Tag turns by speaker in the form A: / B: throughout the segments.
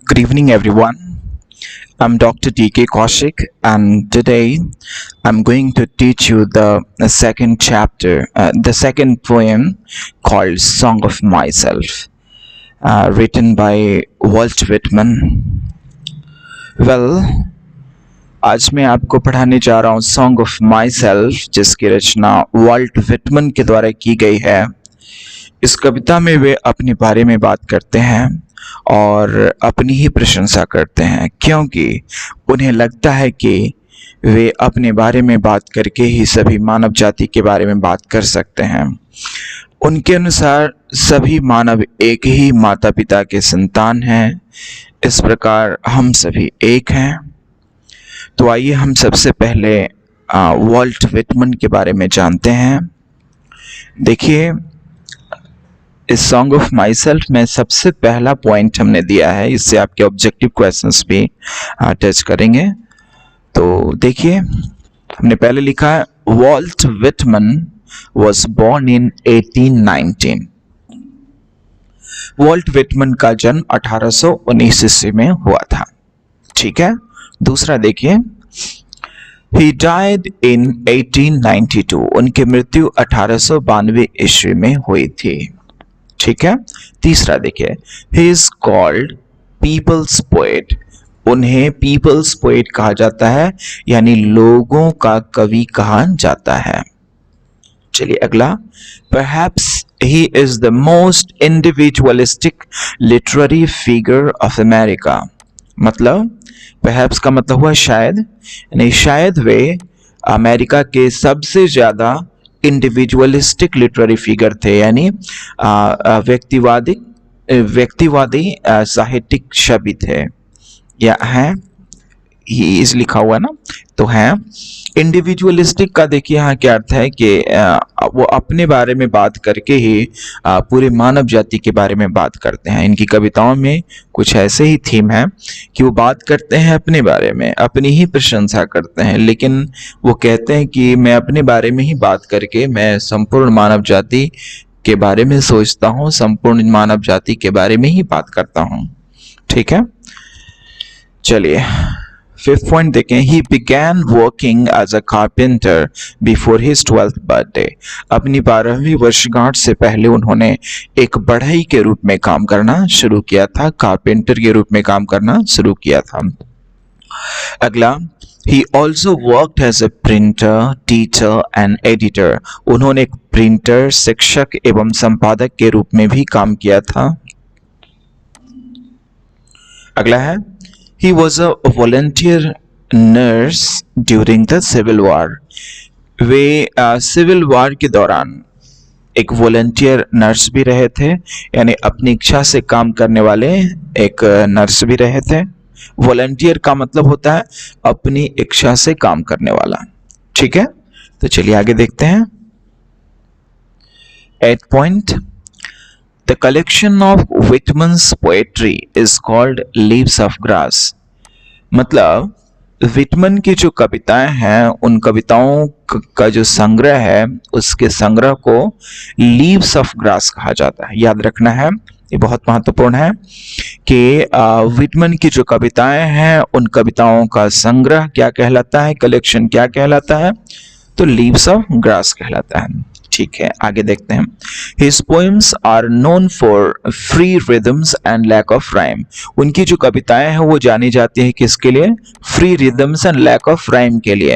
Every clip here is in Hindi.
A: Good evening, everyone. I'm Dr. DK Kaushik, and today I'm going to teach you the second chapter, the second poem called Song of Myself, written by Walt Whitman. Well, आज मैं आपको पढ़ाने जा रहा हूँ सॉन्ग ऑफ माई सेल्फ, जिसकी रचना वॉल्ट विटमन के द्वारा की गई है। इस कविता में वे अपने बारे में बात करते हैं और अपनी ही प्रशंसा करते हैं, क्योंकि उन्हें लगता है कि वे अपने बारे में बात करके ही सभी मानव जाति के बारे में बात कर सकते हैं। उनके अनुसार सभी मानव एक ही माता पिता के संतान हैं। इस प्रकार हम सभी एक हैं। तो आइए हम सबसे पहले वॉल्ट विटमन के बारे में जानते हैं। देखिए, इस सॉन्ग ऑफ माई सेल्फ में सबसे पहला पॉइंट हमने दिया है, इससे आपके ऑब्जेक्टिव क्वेश्चंस भी टच करेंगे। तो देखिए, हमने पहले लिखा है Walt Whitman was born in 1819। Walt Whitman का जन्म 1819 ईस्वी में हुआ था। ठीक है। दूसरा देखिए, ही डाइड इन 1892। उनकी मृत्यु 1892 ईस्वी में हुई थी। ठीक है। तीसरा देखिए, he is called people's poet. उन्हें पीपल्स पोएट कहा जाता है, यानी लोगों का कवि कहा जाता है। चलिए अगला, perhaps he is the most individualistic literary figure of America. मतलब परहैप्स का मतलब हुआ शायद, यानी शायद वे अमेरिका के सबसे ज्यादा इंडिविजुअलिस्टिक लिटरेरी फिगर थे, यानी व्यक्तिवादी साहित्यिक कवि थे, या हैं, ही इज लिखा हुआ ना, तो हैं। इंडिविजुअलिस्टिक का देखिए यहाँ क्या अर्थ है कि वो अपने बारे में बात करके ही पूरे मानव जाति के बारे में बात करते हैं। इनकी कविताओं में कुछ ऐसे ही थीम है कि वो बात करते हैं अपने बारे में, अपनी ही प्रशंसा करते हैं, लेकिन वो कहते हैं कि मैं अपने बारे में ही बात करके मैं संपूर्ण मानव जाति के बारे में सोचता हूँ, संपूर्ण मानव जाति के बारे में ही बात करता हूँ। ठीक है। चलिए फिफ्थ पॉइंट देखें, he began working as a carpenter before his 12th birthday. अपनी 12वीं वर्षगांठ से पहले उन्होंने एक बढ़ई के रूप में काम करना शुरू किया था, कारपेंटर के रूप में काम करना शुरू किया था। अगला, he also worked as a printer, teacher and editor. उन्होंने एक प्रिंटर, शिक्षक एवं संपादक के रूप में भी काम किया था। अगला है, he was a volunteer nurse during the civil war। वे सिविल वॉर के दौरान एक वॉलंटियर नर्स भी रहे थे, यानी अपनी इच्छा से काम करने वाले एक नर्स भी रहे थे। वॉलंटियर का मतलब होता है अपनी इच्छा से काम करने वाला। ठीक है। तो चलिए आगे देखते हैं। 8th point, The collection of Whitman's poetry is called Leaves of Grass। मतलब विटमन की जो कविताएं हैं, उन कविताओं का जो संग्रह है, उसके संग्रह को लीव्स ऑफ ग्रास कहा जाता है। याद रखना है, ये बहुत महत्वपूर्ण है कि विटमन की जो कविताएं हैं, उन कविताओं का संग्रह क्या कहलाता है, कलेक्शन क्या कहलाता है, तो लीव्स ऑफ ग्रास कहलाता है। ठीक है, आगे देखते हैं। His poems are known for free rhythms and lack of rhyme। उनकी जो कविताएं हैं वो जानी जाती है किसके लिए? Free rhythms and lack of rhyme के लिए,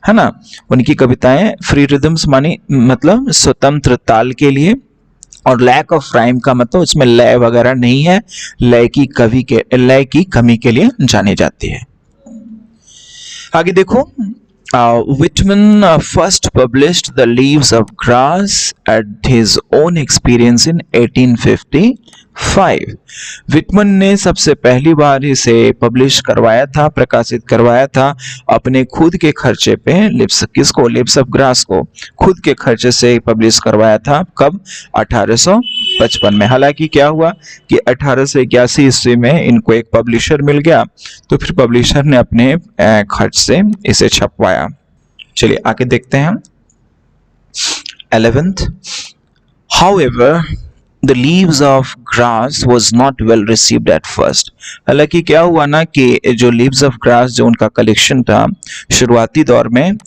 A: है ना। उनकी कविताएं फ्री रिदम्स मानी मतलब स्वतंत्र ताल के लिए, और लैक ऑफ राइम का मतलब उसमें लय वगैरह नहीं है, लय की कमी के लिए जानी जाती है। आगे देखो, Whitman first published The Leaves of Grass at his own experience in 1855। Whitman ने सबसे पहली बार इसे पब्लिश करवाया था, प्रकाशित करवाया था अपने खुद के खर्चे पे। लिव्स ऑफ ग्रास को खुद के खर्चे से पब्लिश करवाया था। कब? 1855 में। हालांकि क्या हुआ कि 1881 ईस्वी में इनको एक पब्लिशर मिल गया, तो फिर पब्लिशर ने अपने खर्च से इसे छपवाया। चलिए आगे देखते हैं। 11th, however the leaves of grass was not well received at first. हालांकि क्या हुआ ना कि जो लीव्स ऑफ ग्रास जो उनका कलेक्शन था शुरुआती दौर में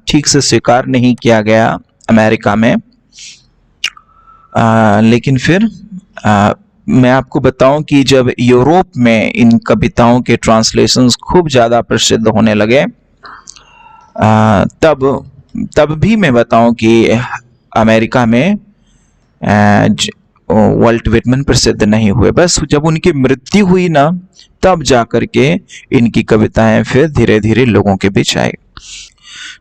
A: ठीक से स्वीकार नहीं किया गया अमेरिका में। लेकिन फिर मैं आपको बताऊं कि जब यूरोप में इन कविताओं के ट्रांसलेशंस खूब ज़्यादा प्रसिद्ध होने लगे तब भी मैं बताऊं कि अमेरिका में वाल्ट व्हिटमैन प्रसिद्ध नहीं हुए। बस जब उनकी मृत्यु हुई ना तब जाकर के इनकी कविताएं फिर धीरे धीरे लोगों के बीच आई।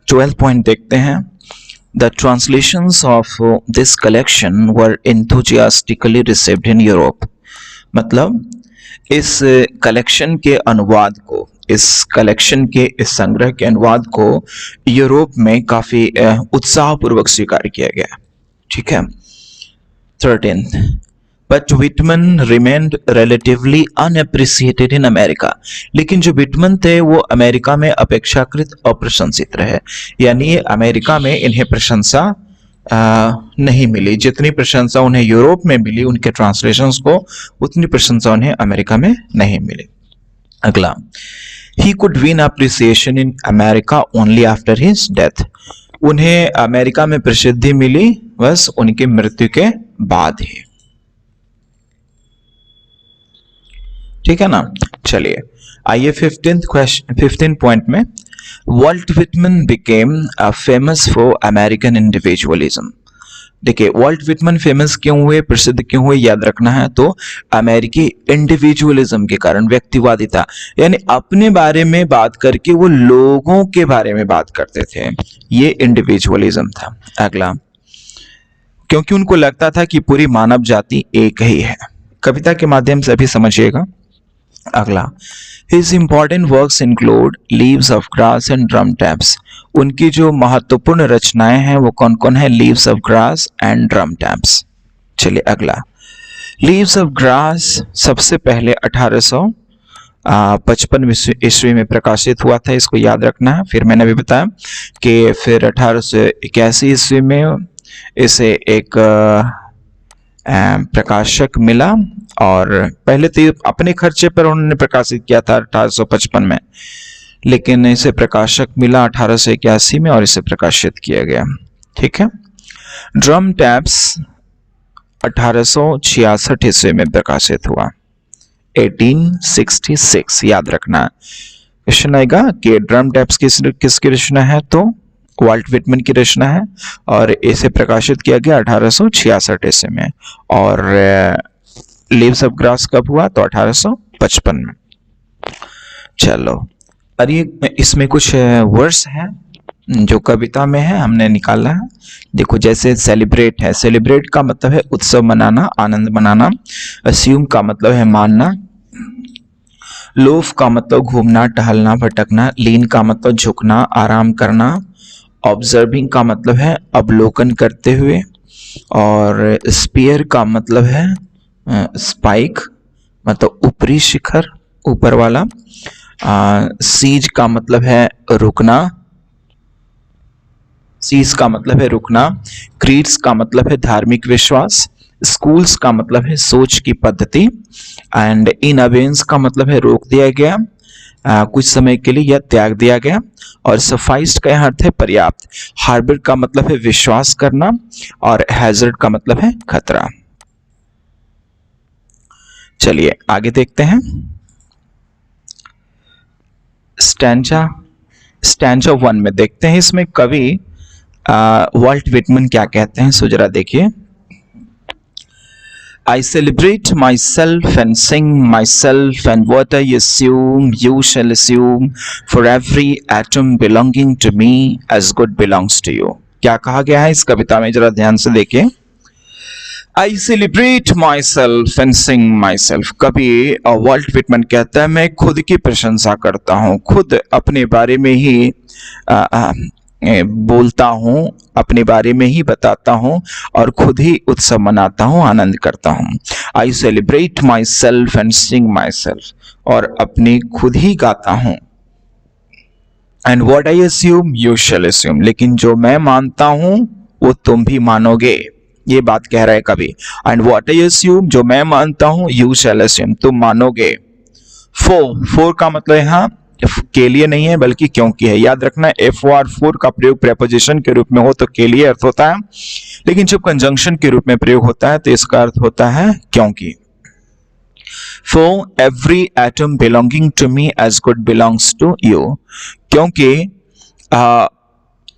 A: 12th पॉइंट देखते हैं। The translations of this collection were enthusiastically received in Europe। मतलब इस कलेक्शन के अनुवाद को, इस कलेक्शन के इस संग्रह के अनुवाद को यूरोप में काफी उत्साहपूर्वक स्वीकार किया गया। ठीक है। 13th, but Whitman remained relatively unappreciated in America। लेकिन जो विटमन थे वो अमेरिका में अपेक्षाकृत अप्रशंसित रहे, यानी अमेरिका में इन्हें प्रशंसा नहीं मिली। जितनी प्रशंसा उन्हें यूरोप में मिली उनके ट्रांसलेशंस को, उतनी प्रशंसा उन्हें अमेरिका में नहीं मिली। अगला, he could win appreciation in America only after his death। उन्हें अमेरिका में प्रसिद्धि मिली बस उनकी मृत्यु के बाद ही। ठीक है ना। चलिए आइए 15 पॉइंट में। Walt Whitman became famous for American individualism. देखिए वाल्ट व्हिटमैन फेमस क्यों हुए, प्रसिद्ध क्यों हुए, याद रखना है तो अमेरिकी इंडिविजुअलिज्म के कारण, व्यक्तिवादिता, यानी अपने बारे में बात करके वो लोगों के बारे में बात करते थे, ये इंडिविजुअलिज्म था। अगला, क्योंकि उनको लगता था कि पूरी मानव जाति एक ही है। कविता के माध्यम से अभी समझिएगा। अगला, His important works include Leaves of Grass and Drum Taps। उनकी जो महत्वपूर्ण रचनाएं हैं वो कौन कौन है? Leaves of Grass and Drum Taps। चलिए अगला, Leaves of Grass सबसे पहले 1855 ईस्वी में प्रकाशित हुआ था, इसको याद रखना है। फिर मैंने भी बताया कि फिर 1881 ईस्वी में इसे एक प्रकाशक मिला और पहले तो अपने खर्चे पर उन्होंने प्रकाशित किया था 1855 में, लेकिन इसे प्रकाशक मिला 1881 में और इसे प्रकाशित किया गया। ठीक है। ड्रम टैप्स 1866 ईस्वी में प्रकाशित हुआ, 1866 याद रखना। क्वेश्चन आएगा कि ड्रम टैप्स किसकी रचना है, तो वाल्ट व्हिटमैन की रचना है और इसे प्रकाशित किया गया 1866 ईस्वी में। और लीव्स ऑफ ग्रास कब हुआ, तो 1855 में। चलो, अरे इसमें कुछ वर्ड्स हैं जो कविता में है, हमने निकाला है। देखो जैसे सेलिब्रेट है, सेलिब्रेट का मतलब है उत्सव मनाना, आनंद मनाना। अस्यूम का मतलब है मानना। लोफ का मतलब घूमना, टहलना, भटकना। लीन का मतलब झुकना, आराम करना। ऑब्जर्विंग का मतलब है अवलोकन करते हुए। और स्पीयर का मतलब है स्पाइक, मतलब ऊपरी शिखर, ऊपर वाला। सीज का मतलब है रुकना, सीज का मतलब है रुकना। क्रीड्स का मतलब है धार्मिक विश्वास। स्कूल्स का मतलब है सोच की पद्धति। एंड इन अबेंस का मतलब है रोक दिया गया, कुछ समय के लिए या त्याग दिया गया। और सफाइस्ड का अर्थ है पर्याप्त। हार्बर का मतलब है विश्वास करना और हैजर्ड का मतलब है खतरा। चलिए आगे देखते हैं। स्टैंजा 1 में देखते हैं इसमें कवि वाल्ट व्हिटमैन क्या कहते हैं, सो जरा देखिए। I celebrate myself and sing myself, and what I assume you shall assume, for every atom belonging to me as good belongs to you। क्या कहा गया है इस कविता में, जरा ध्यान से देखिए। I celebrate myself and sing myself। कभी वाल्ट व्हिटमैन कहता है मैं खुद की प्रशंसा करता हूँ, खुद अपने बारे में ही बोलता हूँ, अपने बारे में ही बताता हूँ और खुद ही उत्सव मनाता हूँ, आनंद करता हूँ। I celebrate my self and Singh my self, और अपनी खुद ही गाता हूँ। And what I assume you shall assume, लेकिन जो मैं मानता हूँ वो तुम भी मानोगे, ये बात कह रहा है कवि। एंड व्हाट आई अस्यूम, जो मैं मानता हूं, यू शैल अस्यूम, तुम मानोगे। फोर का मतलब यहाँ के लिए नहीं है बल्कि क्योंकि है। याद रखना, एफ ओ आर फोर का प्रयोग प्रेपोजिशन के रूप में हो तो के लिए अर्थ होता है, लेकिन जब कंजंक्शन के रूप में प्रयोग होता है तो इसका अर्थ होता है क्योंकि। For every atom belonging to me as good belongs to you, क्योंकि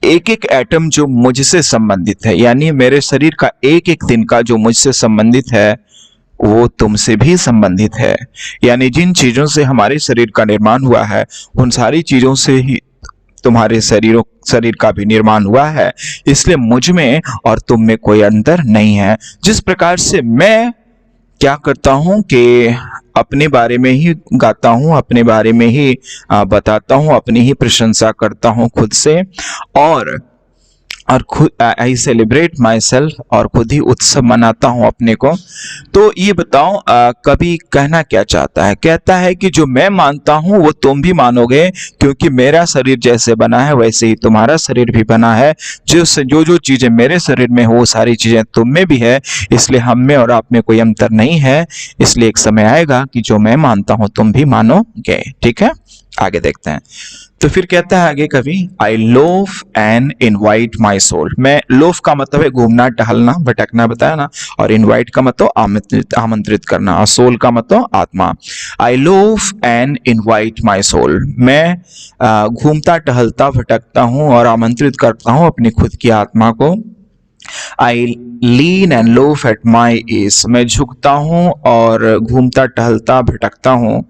A: एक एक एटम जो मुझसे संबंधित है, यानी मेरे शरीर का एक एक दिन का जो मुझसे संबंधित है वो तुमसे भी संबंधित है। यानी जिन चीजों से हमारे शरीर का निर्माण हुआ है उन सारी चीजों से ही तुम्हारे शरीर का भी निर्माण हुआ है। इसलिए मुझ में और तुम में कोई अंतर नहीं है। जिस प्रकार से मैं क्या करता हूं कि अपने बारे में ही गाता हूं, अपने बारे में ही बताता हूं, अपनी ही प्रशंसा करता हूं खुद से, और खुद आई सेलिब्रेट माई सेल्फ, और खुद ही उत्सव मनाता हूं अपने को। तो ये बताओ कवि कहना क्या चाहता है? कहता है कि जो मैं मानता हूं वो तुम भी मानोगे, क्योंकि मेरा शरीर जैसे बना है वैसे ही तुम्हारा शरीर भी बना है। जो चीजें मेरे शरीर में हो वो सारी चीजें तुम में भी है, इसलिए हम में और आप में कोई अंतर नहीं है। इसलिए एक समय आएगा कि जो मैं मानता हूं तुम भी मानोगे। ठीक है, आगे देखते हैं। तो फिर कहता है आगे कवि, I loaf and invite my soul. मैं, लोफ का मतलब है घूमना, टहलना, भटकना, बताया ना, और इनवाइट का मतलब आमंत्रित करना, और सोल का मतलब आत्मा। I loaf and invite my soul, मैं घूमता, टहलता, भटकता हूं और आमंत्रित करता हूं अपनी खुद की आत्मा को। I lean and loaf at my ease, मैं झुकता हूं और घूमता, टहलता, भटकता हूं।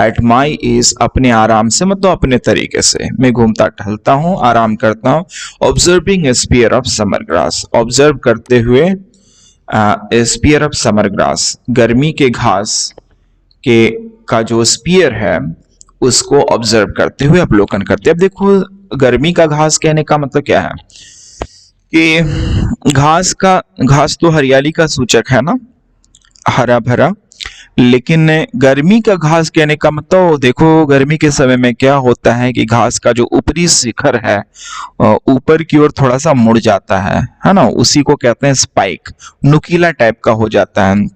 A: एट माई ईज, अपने आराम से, मतलब अपने तरीके से मैं घूमता, टहलता हूं, आराम करता हूं। Observing a spear of summer grass, observe करते हुए स्पीयर ऑफ समर ग्रास, गर्मी के घास के का जो स्पीयर है उसको ऑब्जर्व करते हुए, अवलोकन करते। अब देखो, गर्मी का घास कहने का मतलब क्या है कि घास तो हरियाली का सूचक है ना, हरा भरा। लेकिन गर्मी का घास कहने का मतलब, देखो गर्मी के समय में क्या होता है कि घास का जो ऊपरी शिखर है ऊपर की ओर थोड़ा सा मुड़ जाता है ना, उसी को कहते हैं स्पाइक, नुकीला टाइप का हो जाता है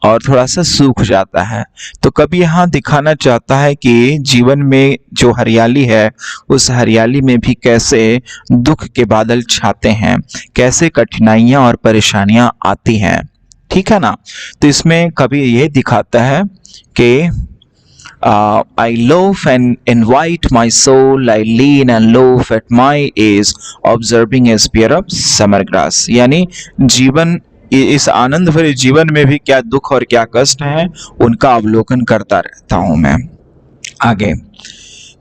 A: और थोड़ा सा सूख जाता है। तो कभी यहाँ दिखाना चाहता है कि जीवन में जो हरियाली है उस हरियाली में भी कैसे दुख के बादल छाते हैं, कैसे कठिनाइयां और परेशानियां आती हैं। ठीक है ना। तो इसमें कभी ये दिखाता है कि I loaf and invite my soul, I lean and loaf at my ease, observing a spear of summer grass। यानी जीवन, इस आनंद भरे जीवन में भी क्या दुख और क्या कष्ट है उनका अवलोकन करता रहता हूं मैं। आगे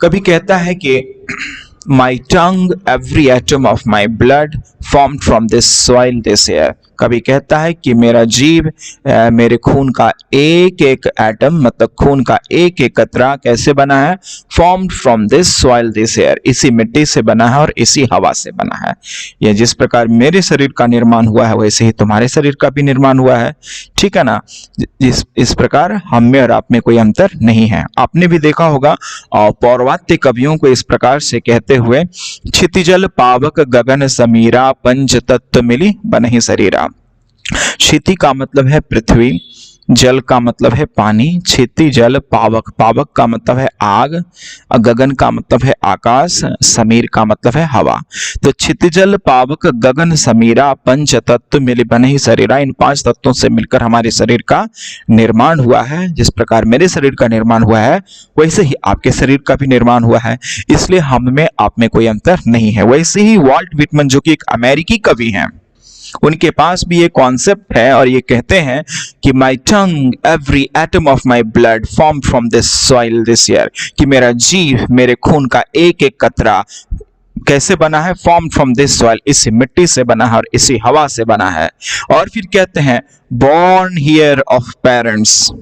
A: कभी कहता है कि My tongue, every atom of my blood formed from this soil this air। कभी कहता है कि मेरा जीव, मेरे खून का एक एक एटम, मतलब खून का एक एक कतरा कैसे बना है? Formed from this soil this air, इसी मिट्टी से बना है और इसी हवा से बना है। यह जिस प्रकार मेरे शरीर का निर्माण हुआ है वैसे ही तुम्हारे शरीर का भी निर्माण हुआ है। ठीक है ना। इस प्रकार हम में और आप में कोई अंतर नहीं है। आपने भी देखा होगा पौर्वात्य कवियों को इस प्रकार से कहते हुए, क्षितिजल पावक गगन समीरा, पंच तत्व मिली बनहि शरीरा। क्षिति का मतलब है पृथ्वी, जल का मतलब है पानी, क्षिति जल, पावक, पावक का मतलब है आग, गगन का मतलब है आकाश, समीर का मतलब है हवा। तो क्षितिजल पावक गगन समीरा पंच तत्व मिले बने ही शरीरा, इन पांच तत्वों से मिलकर हमारे शरीर का निर्माण हुआ है। जिस प्रकार मेरे शरीर का निर्माण हुआ है वैसे ही आपके शरीर का भी निर्माण हुआ है, इसलिए हम में आप में कोई अंतर नहीं है। वैसे ही वाल्ट व्हिटमन जो कि एक अमेरिकी कवि हैं, उनके पास भी ये कॉन्सेप्ट है और ये कहते हैं कि my tongue every atom of my blood form from this soil this year, कि मेरा जीव, मेरे खून का एक एक कतरा कैसे बना है? फॉर्म फ्रॉम दिस सॉइल, इसी मिट्टी से बना है और इसी हवा से बना है। और फिर कहते हैं born here of parents,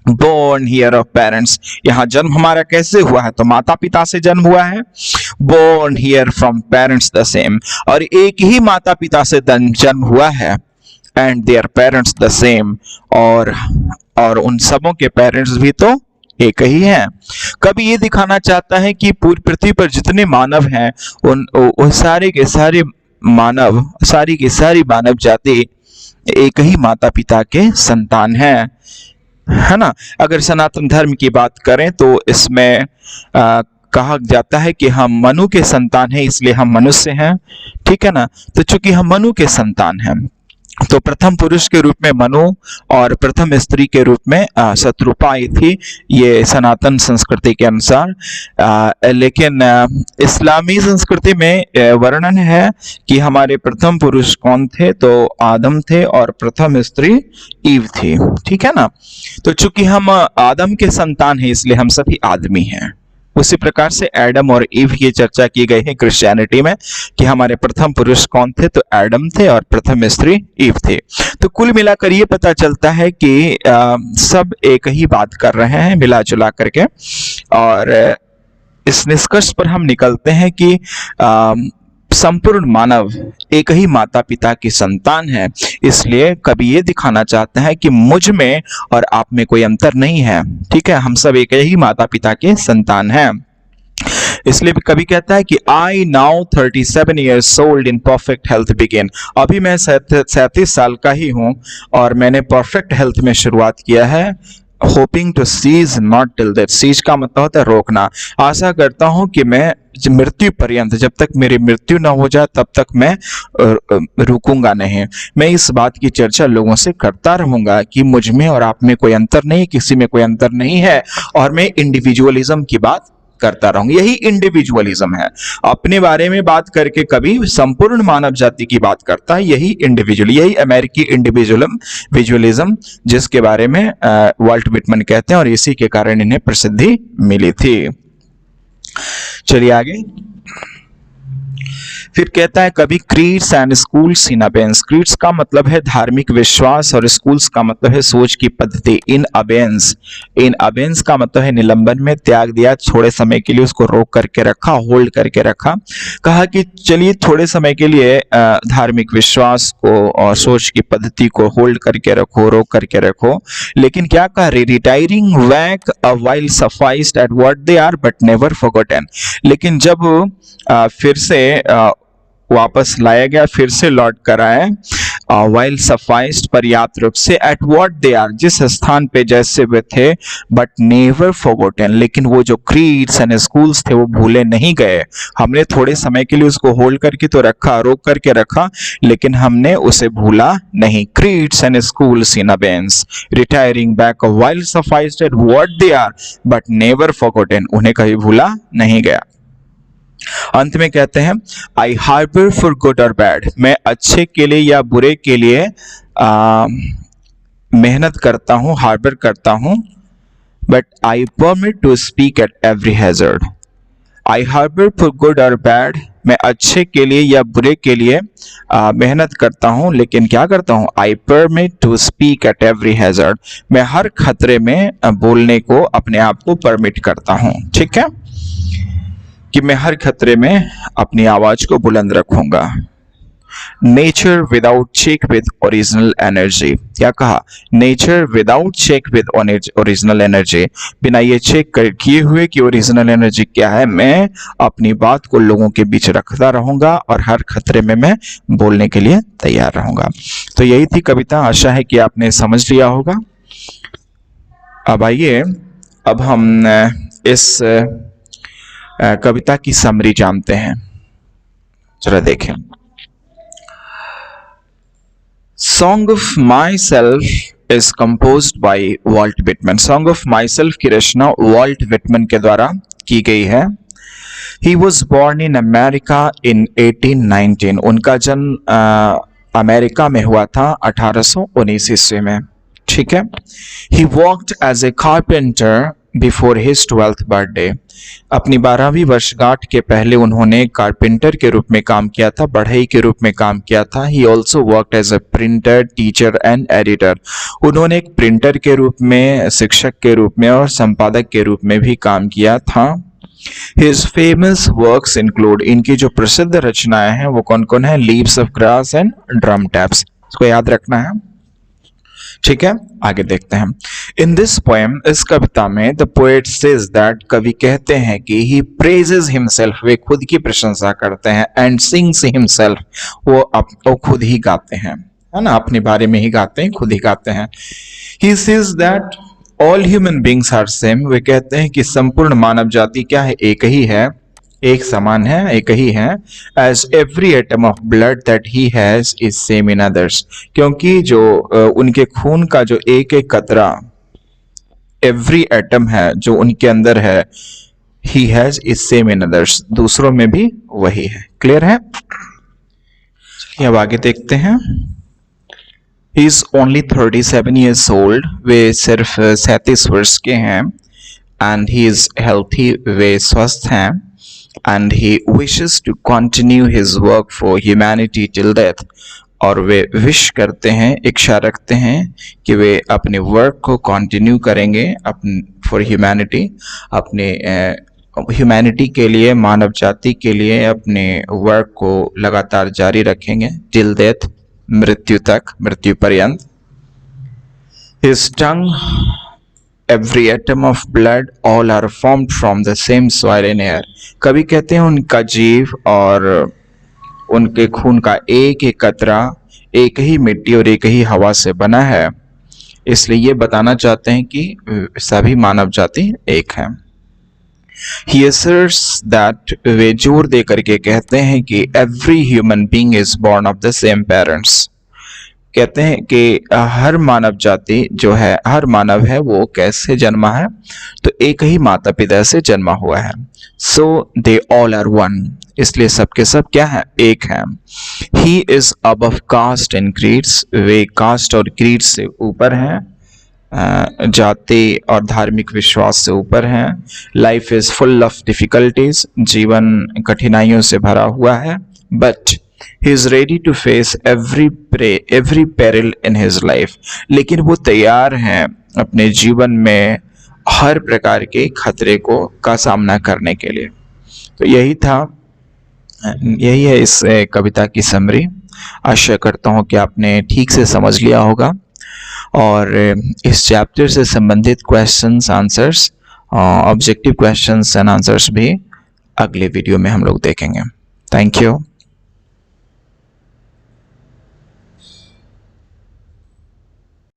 A: born here of parents, यहाँ जन्म हमारा कैसे हुआ है? तो माता पिता से जन्म हुआ है। Born here from parents the same, और एक ही माता पिता से जन्म हुआ है। And their parents the same, और उन सबों के पेरेंट्स भी तो एक ही हैं। कभी ये दिखाना चाहता है कि पूरी पृथ्वी पर जितने मानव हैं उन सारे के सारे मानव, सारी की सारी मानव जाति एक ही माता पिता के संतान है ना। अगर सनातन धर्म की बात करें तो इसमें कहा जाता है कि हम मनु के संतान हैं, इसलिए हम मनुष्य हैं, ठीक है ना। तो चूंकि हम मनु के संतान हैं तो प्रथम पुरुष के रूप में मनु और प्रथम स्त्री के रूप में शत्रुपा आई थी, ये सनातन संस्कृति के अनुसार। लेकिन इस्लामी संस्कृति में वर्णन है कि हमारे प्रथम पुरुष कौन थे, तो आदम थे और प्रथम स्त्री ईव थी, ठीक है ना। तो चूंकि हम आदम के संतान हैं इसलिए हम सभी आदमी हैं। उसी प्रकार से एडम और ईव की चर्चा की गई है क्रिश्चियनिटी में कि हमारे प्रथम पुरुष कौन थे, तो एडम थे और प्रथम स्त्री ईव थे। तो कुल मिलाकर ये पता चलता है कि सब एक ही बात कर रहे हैं मिला जुला करके, और इस निष्कर्ष पर हम निकलते हैं कि संपूर्ण मानव एक ही माता पिता की संतान है। इसलिए कवि ये दिखाना चाहते हैं कि मुझ में और आप में कोई अंतर नहीं है, ठीक है, हम सब एक ही माता पिता के संतान हैं। इसलिए कवि कहता है कि I now 37 years old in perfect health begin, अभी मैं 37 साल का ही हूं और मैंने परफेक्ट हेल्थ में शुरुआत किया है। Hoping to cease not till that, cease का मतलब होता है रोकना। आशा करता हूं कि मैं मृत्यु पर्यंत, जब तक मेरी मृत्यु न हो जाए तब तक मैं रुकूंगा नहीं। मैं इस बात की चर्चा लोगों से करता रहूंगा कि मुझ में और आप में कोई अंतर नहीं, किसी में कोई अंतर नहीं है, और मैं इंडिविजुअलिज्म की बात करता रहूंगा। यही इंडिविजुअलिज्म है, अपने बारे में बात करके कभी संपूर्ण मानव जाति की बात करता है, यही इंडिविजुअल, यही अमेरिकी इंडिविजुअलिज्म जिसके बारे में वाल्ट व्हिटमन कहते हैं, और इसी के कारण इन्हें प्रसिद्धि मिली थी। चलिए आगे फिर कहता है कभी creeds and schools in abeyance. Creeds का मतलब है धार्मिक विश्वास और स्कूल्स का मतलब है सोच की पद्धति। इन अबेंस का मतलब है निलंबन में, त्याग दिया, थोड़े समय के लिए उसको रोक करके रखा, होल्ड करके रखा। कहा कि चलिए थोड़े समय के लिए धार्मिक विश्वास को और सोच की पद्धति को होल्ड करके रखो, रोक करके रखो, लेकिन क्या कह रहे, retiring back while sufficed at what they are but never forgotten. लेकिन जब फिर से वापस लाया गया, फिर से लौट कर आए, वाइल सफाइस्ड पर्याप्त रूप से, एट व्हाट दे आर जिस स्थान पे जैसे वे थे, बट नेवर फॉरगॉटन लेकिन वो जो क्रीड्स एंड स्कूल्स थे वो भूले नहीं गए। हमने थोड़े समय के लिए उसको होल्ड करके तो रखा, रोक करके रखा, लेकिन हमने उसे भूला नहीं। Creeds and schools in abeyance, retiring back while sufficed at what they are but never forgotten, उन्हें कभी भूला नहीं गया। अंत में कहते हैं आई हार्बर फॉर गुड और बैड, मैं अच्छे के लिए या बुरे के लिए मेहनत करता हूं, हार्बर करता हूं, but I permit to speak at every hazard. I harbour for good और बैड, मैं अच्छे के लिए या बुरे के लिए मेहनत करता हूं, लेकिन क्या करता हूं, I permit to speak at every hazard, मैं हर खतरे में बोलने को अपने आप को परमिट करता हूं, ठीक है, कि मैं हर खतरे में अपनी आवाज को बुलंद रखूंगा। Nature without check with original energy, क्या कहा, nature without check with original energy, बिना ये चेक किए हुए कि ओरिजिनल एनर्जी क्या है, मैं अपनी बात को लोगों के बीच रखता रहूंगा और हर खतरे में मैं बोलने के लिए तैयार रहूंगा। तो यही थी कविता, आशा है कि आपने समझ लिया होगा। अब आइए, अब हम इस कविता की समरी जानते हैं, चलो देखें। Song of myself is composed by Walt Whitman. Song of myself की रचना वाल्ट व्हिटमन के द्वारा की गई है। He was born in America in 1819, उनका जन्म अमेरिका में हुआ था 1819 ईस्वी में, ठीक है। He worked as a carpenter before his 12th birthday, अपनी 12वीं वर्षगांठ के पहले उन्होंने कारपेंटर के रूप में काम किया था, बढ़ई के रूप में काम किया था। He also worked as a printer, teacher and editor, उन्होंने एक प्रिंटर के रूप में, शिक्षक के रूप में और संपादक के रूप में भी काम किया था। His famous works include, इनकी जो प्रसिद्ध रचनाएं हैं वो कौन कौन है, leaves of grass and drum taps, इसको याद रखना है। ठीक है, आगे देखते हैं। इन दिस पोएम, इस कविता में, द पोएट सेज दैट, कवि कहते हैं कि ही प्रेजेस हिमसेल्फ, वे खुद की प्रशंसा करते हैं, एंड सिंग्स हिमसेल्फ, वो खुद ही गाते हैं, है ना, अपने बारे में ही गाते हैं, खुद ही गाते हैं। He says that all human beings are same, वे कहते हैं कि संपूर्ण मानव जाति क्या है, एक ही है, एक समान है, एक ही है। As every atom of blood that he has is same in others, क्योंकि जो उनके खून का जो एक एक कतरा, एवरी एटम है जो उनके अंदर है, ही has is same in others, दूसरों में भी वही है। क्लियर है? चलिए अब आगे देखते हैं। He is only 37 years old, वे सिर्फ 37 वर्ष के हैं। एंड ही इज हेल्थी, वे स्वस्थ हैं। And he wishes to continue his work for humanity till death, और वे विश करते हैं, इच्छा रखते हैं कि वे अपने वर्क को कंटिन्यू करेंगे फॉर ह्यूमैनिटी, अपने ह्यूमैनिटी के लिए, मानव जाति के लिए अपने वर्क को लगातार जारी रखेंगे टिल डेथ, मृत्यु तक, मृत्यु पर्यंत। His tongue, every atom of blood, all are formed from the same soil and air, कवि कहते हैं उनका जीव और उनके खून का एक एक कतरा एक ही मिट्टी और एक ही हवा से बना है, इसलिए ये बताना चाहते हैं कि सभी मानव जाति एक है। He asserts that, वे जोर दे करके कहते हैं कि every human being is born of the same parents, कहते हैं कि हर मानव जाति जो है, हर मानव है, वो कैसे जन्मा है, तो एक ही माता पिता से जन्मा हुआ है। So they all are one, इसलिए सबके सब क्या है, एक है। He is above caste and creeds, वे कास्ट और क्रीड से ऊपर हैं, जाति और धार्मिक विश्वास से ऊपर हैं। Life is full of difficulties, जीवन कठिनाइयों से भरा हुआ है। But he is ready to face every peril in his life, लेकिन वो तैयार हैं अपने जीवन में हर प्रकार के खतरे का सामना करने के लिए। तो यही है इस कविता की समरी। आशा करता हूँ कि आपने ठीक से समझ लिया होगा, और इस चैप्टर से संबंधित questions answers, objective questions and answers भी अगले वीडियो में हम लोग देखेंगे। Thank you.